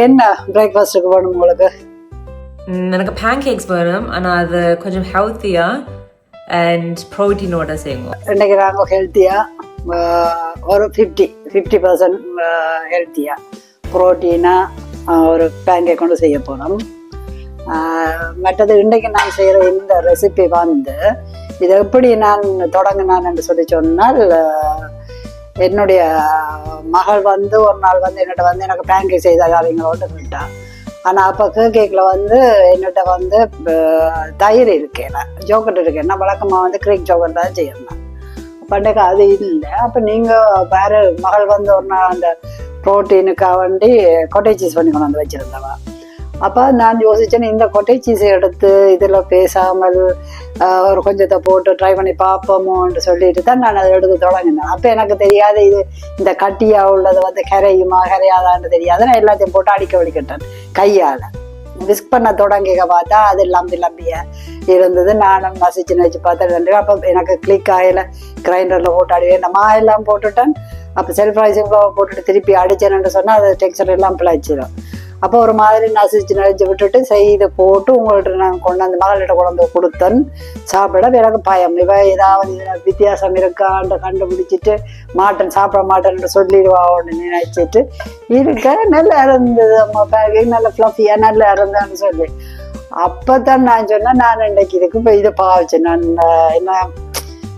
என்ன பிரேக்ஃபாஸ்ட்டுக்கு வேணும் உங்களுக்கு? எனக்கு பேன்கேக்ஸ் வேணும், ஆனால் அது கொஞ்சம் ஹெல்த்தியா அண்ட் ப்ரோட்டீனோட செய்வோம். இன்றைக்கி நாங்கள் ஹெல்த்தியாக ஒரு 50% ஹெல்த்தியாக ப்ரோட்டீனாக ஒரு பேன்கேக் கொண்டு செய்ய போனோம். மற்றது இன்றைக்கு நான் செய்கிற இந்த ரெசிபி வந்து இதை எப்படி நான் தொடங்கினான் என்று சொல்லி சொன்னால், என்னுடைய மகள் வந்து ஒரு நாள் வந்து என்னட்ட வந்து எனக்கு பேன்கேக் செய்தாங்க அவங்களோட கேட்டான். ஆனால் அப்போ கேக்கில் வந்து என்னட்ட வந்து தயிர் இருக்கேன், ஜோக்கட் இருக்கேன். நான் வழக்கமாக வந்து க்ரீக் ஜோக்கட் தான் செய்யணும். பண்டைக்கு அது இல்லை. அப்போ நீங்கள் வேறு மகள் வந்து ஒரு நாள் அந்த ப்ரோட்டீனுக்காக வேண்டி கொட்டை சீஸ் பண்ணி கொண்டு வந்து வச்சுருந்தவா. அப்போ நான் யோசிச்சேன்னு இந்த கொட்டை சீஸை எடுத்து இதில் பேசாமல் ஒரு கொஞ்சத்தை போட்டு ட்ரை பண்ணி பார்ப்போமோன்னு சொல்லிட்டு தான் நான் அதை எடுத்து தொடங்கினேன். அப்போ எனக்கு தெரியாது இது இந்த கட்டியாக உள்ளது வந்து கரையுமா கரையாதான்னு தெரியாது. நான் எல்லாத்தையும் போட்டு அடிக்க வலிக்கிட்டேன் கையால். விஸ்க் பண்ண தொடங்கிக்க பார்த்தா அது லம்பியாக இருந்தது. நானும் மசிச்சு வச்சு பார்த்தேன். அப்போ எனக்கு கிளிக் ஆகலை. கிரைண்டரில் போட்டு அடிவேன். நான் எல்லாம் போட்டுட்டேன். அப்போ செல்ஃப் ரைசிங் போட்டுட்டு திருப்பி அடிச்சேன்னு சொன்னால் அது டெக்ஸ்சர் எல்லாம் பிழைச்சிடும். அப்போ ஒரு மாதிரி நசிச்சு விட்டுட்டு செய்து போட்டு உங்கள்கிட்ட நான் கொண்டாந்து மகளிட்ட கொண்டு கொடுத்தேன். சாப்பிட எனக்கு பயம், இவ ஏதாவது வித்தியாசம் இருக்கான்னு கண்டுபிடிச்சிட்டு சாப்பிட மாட்டேன்னு சொல்லிடுவான்னு நினைச்சிட்டு இருக்க. நல்லா இருந்தது அம்மா பேக்கிங், நல்ல ஃப்ளஃபியாக நல்லா இருந்தேன்னு சொல்லி. அப்போ தான் நான் சொன்னேன், நான் இன்றைக்கு இதுக்கு இப்போ இதை பாவிச்சேன், நான் என்ன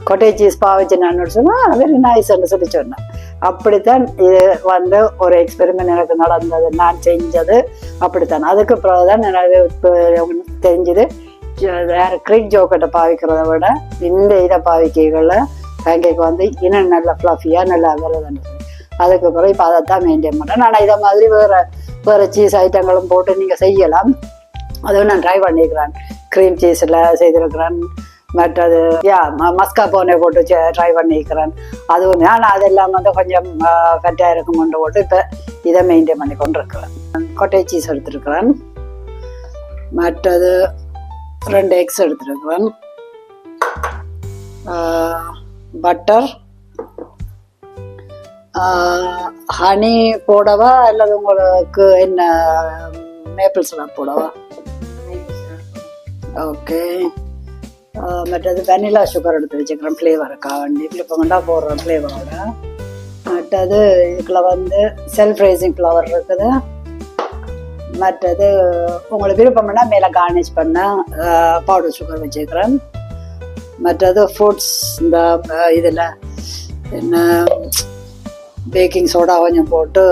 கொட்டை சீஸ் பாவிச்சேன் நான் சொன்னால் வெரி நைஸ்ன்னு சொல்லி சொன்னேன். அப்படித்தான் இது வந்து ஒரு எக்ஸ்பெரிமெண்ட் எனக்கு நடந்தது, நான் செஞ்சது அப்படித்தான். அதுக்கு பிறகுதான் எனக்கு தெரிஞ்சது வேறு க்ரீக் ஜோக்கட்டை பாவிக்கிறத விட இந்த இதை பாவிக்கைகளில் பேன்கேக் வந்து இன்னும் நல்லா ஃப்ளஃபியாக நல்லா வருதுன்னு. அதுக்கு பிறகு இப்போ அதைத்தான் மெயின்டைன் பண்ணுறேன். நான் இதை மாதிரி வேறு சீஸ் ஐட்டங்களும் போட்டு நீங்கள் செய்யலாம். அதுவும் நான் ட்ரை பண்ணிக்கிறேன். க்ரீம் சீஸில் செய்திருக்கிறேன். மற்றது மஸ்காபோனை போட்டு ட்ரை பண்ணிக்கிறேன். அதுவும் நான் அதெல்லாம் வந்து கொஞ்சம் ஃபெட்டாக இருக்கும் கொண்டு போட்டு இப்போ இதை மெயின்டைன் பண்ணி கொண்டு இருக்கிறேன். கொட்டை சீஸ் எடுத்துருக்கிறேன். மற்றது 2 எக்ஸ் எடுத்துருக்கிறேன். பட்டர், ஹனி போடவா அல்லது உங்களுக்கு என்ன மேப்பிள் சிரப் போடவா? ஓகே. மற்றது வெனிலா சுகர் எடுத்து வச்சுக்கிறேன் ஃப்ளேவருக்காக வேண்டி. இப்போ கொண்டா போடுறோம் ஃப்ளேவரோட. மற்றது இதுக்குள்ள வந்து செல்ஃப் ரைசிங் ஃப்ளவர் இருக்குது. மற்றது உங்களுக்கு விருப்பம்னா மேலே கார்னிஷ் பண்ண பவுடர் சுகர் வச்சுக்கிறேன். மற்றது ஃப்ரூட்ஸ் இந்த இதில் என்ன பேக்கிங் சோடா கொஞ்சம் போட்டு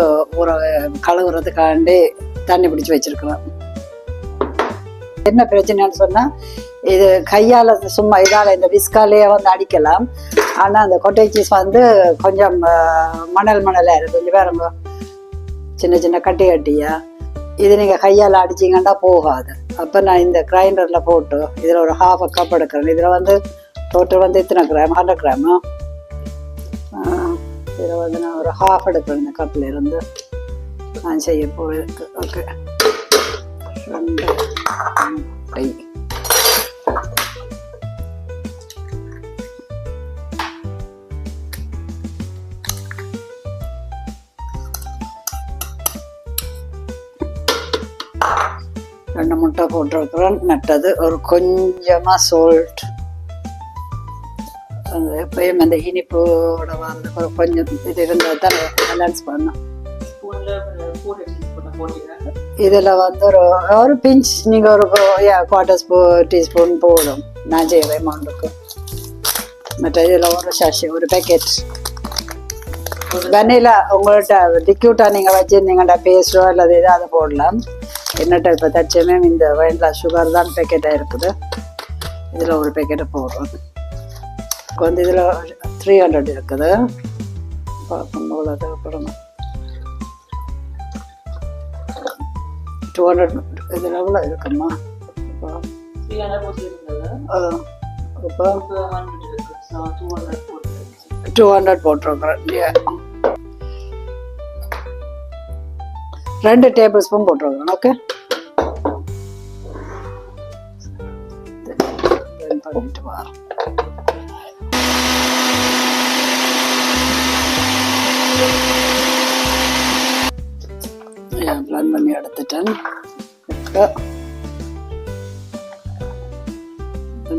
கழுவுறதுக்காண்டி தண்ணி பிடிச்சி வச்சுருக்கிறேன். என்ன பிரச்சனைன்னு சொன்னால், இது கையால் சும்மா இதால் இந்த விஸ்காலேயே வந்து அடிக்கலாம். ஆனால் அந்த கொட்டை சீஸ் வந்து கொஞ்சம் மணலாக இருக்குது. கொஞ்சம் பாருங்க, சின்ன சின்ன கட்டியா. இது நீங்கள் கையால் அடிச்சிங்கன்னா போகாது. அப்போ நான் இந்த கிரைண்டரில் போட்டு இதில் ஒரு 1/2 கப் எடுக்கிறேன். இதில் வந்து டோட்டல் வந்து இத்தனை கிராம், 100 கிராமு. இதில் வந்து நான் ஒரு 1/2 எடுக்கிறேன். இந்த கப்பில் இருந்து நான் செய்ய போயிருக்கு. ஓகே, 2 கை. ரெண்டு முட்டை போட்டிருக்கிறேன். நட்டது ஒரு கொஞ்சமாக சால்ட், அந்த எப்பயும் அந்த இனிப்போட வந்து ஒரு கொஞ்சம் இது இருந்தால் தான் பேலன்ஸ் பண்ணணும். இதில் வந்து ஒரு பிஞ்ச் நீங்கள் ஒரு 1/4 டீஸ்பூன் போடும். நான் செய்வேன் அமௌண்ட்டுக்கு. மற்ற இதில் ஒரு பேக்கெட் வெண்ணிலா உங்கள்கிட்ட லிக்யூட்டாக நீங்கள் வச்சுருந்தீங்கள்டா பேஸ்டோ அல்லது இது அதை போடலாம். என்னட்ட இப்போ தச்சமே இந்த வெண்ணிலா சுகர் தான் பேக்கெட்டாக இருக்குது. இதில் ஒரு பேக்கெட்டை போடுறோம். வந்து இதில் 300 இருக்குது. பார்க்கும் போல தேவைப்படணும். 200 இதில் எவ்வளோ இருக்குமா? இப்போ 200 போட்டிருக்கிறேன். 2 டேபிள் ஸ்பூன் போட்டிருக்கிறேன். ஓகே, பண்ணிட்டு வரேன். பிளான் பண்ணி எடுத்துட்டேன்.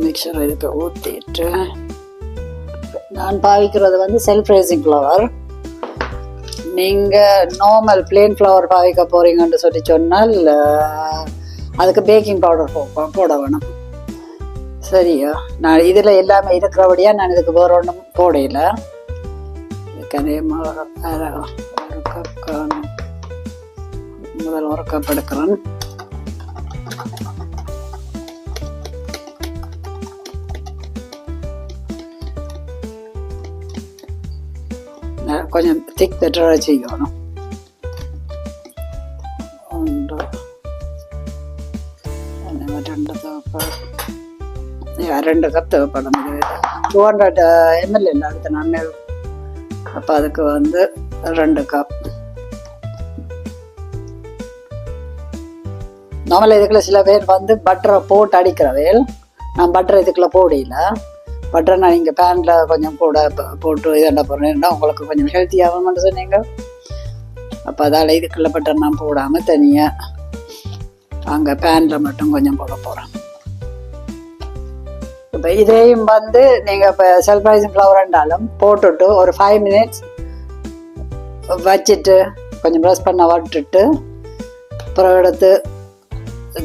மிக்சர் இதுக்கு ஊற்றிட்டு நான் பாவிக்கிறது வந்து செல்ஃப் ரைசிங் ஃப்ளவர். நீங்கள் நார்மல் பிளேன் ஃப்ளவர் பாவிக்க போகிறீங்கன்னு சொல்லி சொன்னால் அதுக்கு பேக்கிங் பவுடர் போட வேணும். சரியா, நான் இதில் எல்லாமே இருக்கிறபடியாக நான் இதுக்கு வேறு ஒன்றும் போடையில. அதே மாதிரி ஒரு கப் காணும். முதல் ஒரு கப் எடுக்கிறேன். கொஞ்சம் திக் பெட்டராக செய்யணும். 2 கப் தேவைப்படும். 200 ml இல்லை அடுத்த நான். அப்போ அதுக்கு வந்து 2 கப். நார்மல் இதுக்குள்ள சில பேர் வந்து பட்டரை போட்டு அடிக்கிறவேல். நான் பட்டரை இதுக்குள்ள போடல. பட்டரை நான் இங்கே பேனில் கொஞ்சம் கூட போட்டு இதென்ன போடுறேன்னா உங்களுக்கு கொஞ்சம் ஹெல்த்தியாகும்னு சொன்னீங்க. அப்போ அதால் இதுக்குள்ள பட்டர் நான் போடாமல் தனியாக அங்கே பேனில் மட்டும் கொஞ்சம் போட போகிறேன். இப்போ இதையும் வந்து நீங்கள் இப்போ செல்ஃப் ரைசிங் ஃப்ளவர்ண்டாலும் போட்டுட்டு ஒரு 5 minutes வச்சுட்டு கொஞ்சம் ப்ரெஸ் பண்ண விட்டுட்டு அப்புறம் எடுத்து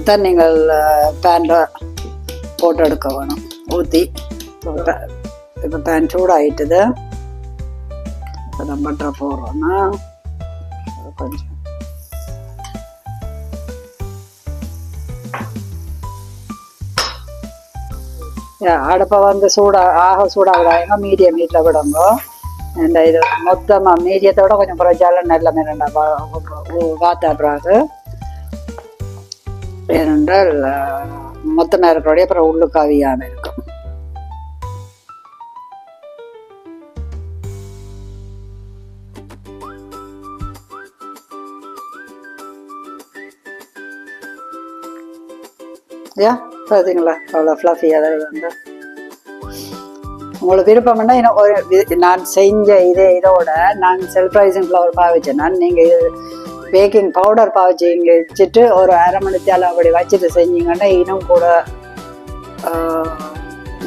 தான் நீங்கள் பேனில் போட்டு எடுக்க வேணும். ஊற்றி இப்போ பேன் சூடாகிட்டுது. இப்போ நம்ம பட்டரை போடுறோன்னா கொஞ்சம் அடுப்பை வந்து சூடாக மீடியம் ஹீட்டில் விடுங்க. இந்த இது மொத்தமாக மீடியத்தோட கொஞ்சம் குறைச்சாலும் நல்ல மிரண்டா வாத்தா பிறகு ஏனென்றால் மொத்தமாக இருக்கிறோடைய அப்புறம் உள்ளுக்காவியான இருக்கும். பார்த்தீங்களா அவ்வளோ ஃப்ளஃபியாக வந்து. உங்களுக்கு விருப்பம்னா இன்னும் ஒரு நான் செஞ்ச இதோட நான் செல்ஃப் ரைசிங் ஃப்ளவர் பாவிச்சேன்னா நீங்கள் இது பேக்கிங் பவுடர் பாவிச்சு இங்கே வச்சுட்டு ஒரு 1/2 மணி நேரம் அப்படி வச்சுட்டு செஞ்சீங்கன்னா இன்னும் கூட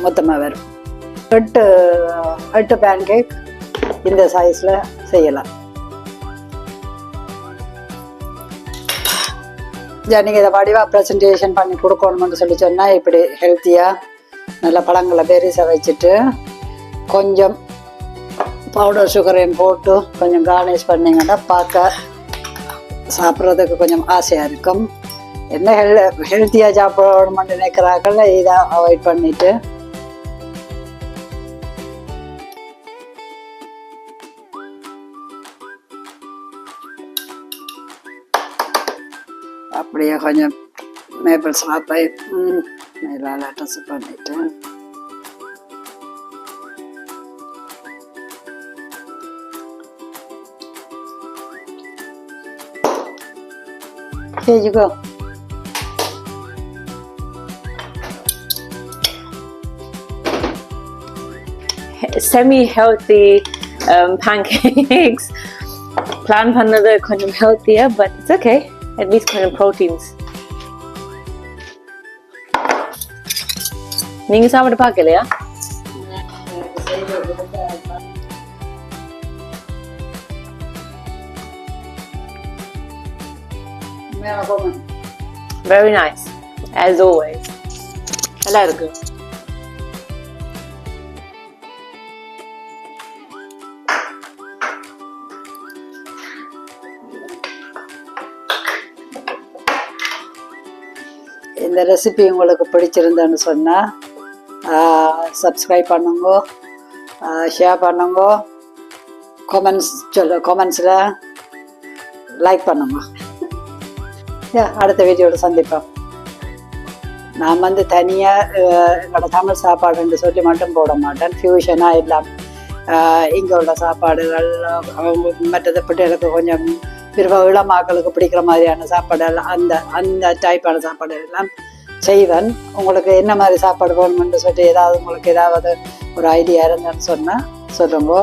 மொத்தமாக வரும். 8 பேன் கேக் இந்த சைஸில் செய்யலாம். நீங்கள் இதை வடிவாக ப்ரெசன்டேஷன் பண்ணி கொடுக்கணும்னு சொல்லி சொன்னால் இப்படி ஹெல்த்தியாக நல்ல பழங்களை பெரிசை வச்சுட்டு கொஞ்சம் பவுடர் சுகரையும் போட்டு கொஞ்சம் கார்னிஷ் பண்ணிங்கன்னா பார்க்க சாப்பிட்றதுக்கு கொஞ்சம் ஆசையாக இருக்கும். என்ன ஹெல்த்தியாக சாப்பிடணும்னு நினைக்கிறார்கள் இதை அவாய்ட் பண்ணிவிட்டு அப்படியே கொஞ்சம் மேப்பிள் சாப்பை மேலால் அட்ரஸ் பண்ணிட்டு Here you go. Semi-healthy pancakes. Plan பண்ணது கொஞ்சம் healthier, but it's okay. At least கொஞ்சம் proteins. நீங்க சாப்பிட்டு பார்க்கலையா? Very nice, as always. நல்லா இருக்கு. இந்த ரெசிபி உங்களுக்கு பிடிச்சிருந்தேன்னு சொன்னால் சப்ஸ்கிரைப் பண்ணுங்க, ஷேர் பண்ணுங்க, கமெண்ட்ஸில் லைக் பண்ணுங்க. அடுத்த வீடியோட சந்திப்போம். நான் வந்து தனியாக என்னோட தமிழ் சாப்பாடுன்னு சொல்லி மட்டும் போட மாட்டேன். ஃபியூஷனாக எல்லாம் இங்கே உள்ள சாப்பாடுகள் மற்றது பிள்ளைகளுக்கு கொஞ்சம் இளமாக்களுக்கு பிடிக்கிற மாதிரியான சாப்பாடு அந்த அந்த டைப்பான சாப்பாடு எல்லாம் செய்வேன். உங்களுக்கு என்ன மாதிரி சாப்பாடு வேணுமென்று சொல்லி ஏதாவது உங்களுக்கு ஏதாவது ஒரு ஐடியா இருந்தேன்னு சொன்னால் சொல்லுங்க,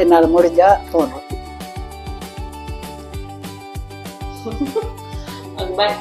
என்னால் முடிஞ்சால் போடுறோம். பாய்.